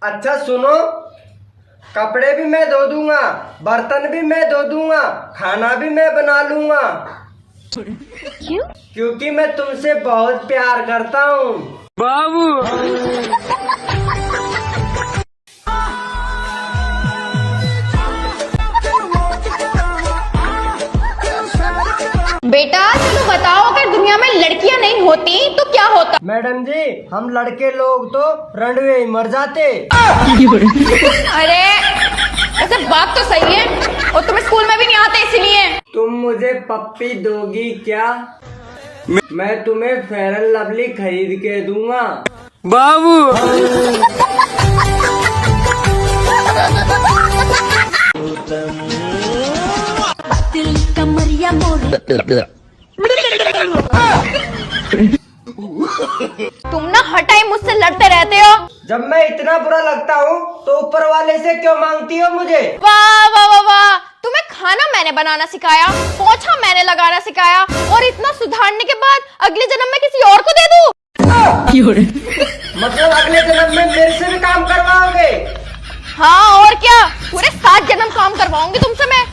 अच्छा सुनो, कपड़े भी मैं धो दूंगा, बर्तन भी मैं धो दूंगा, खाना भी मैं बना लूंगा। क्यों? क्योंकि मैं तुमसे बहुत प्यार करता हूँ बाबू। बेटा चलो बताओ, अगर दुनिया में लड़कियां नहीं होती तो क्या होता? मैडम जी, हम लड़के लोग तो रनवे ही मर जाते। अरे ऐसे बात तो सही है, और तुम स्कूल में भी नहीं आते इसलिए। तुम मुझे पप्पी दोगी क्या? मैं तुम्हें फेयर एंड लवली खरीद के दूंगा बाबू। दिल कमरिया तुम ना हर टाइम मुझसे लड़ते रहते हो। जब मैं इतना बुरा लगता हूँ तो ऊपर वाले से क्यों मांगती हो मुझे? वाह वाह वाह वाह, तुम्हें खाना मैंने बनाना सिखाया, पोछा मैंने लगाना सिखाया, और इतना सुधारने के बाद अगले जन्म में किसी और को दे दूं? मतलब अगले जन्म में मेरे से भी काम करवाओगे? हाँ और क्या, पूरे 7 जन्म काम करवाऊंगी तुमसे मैं।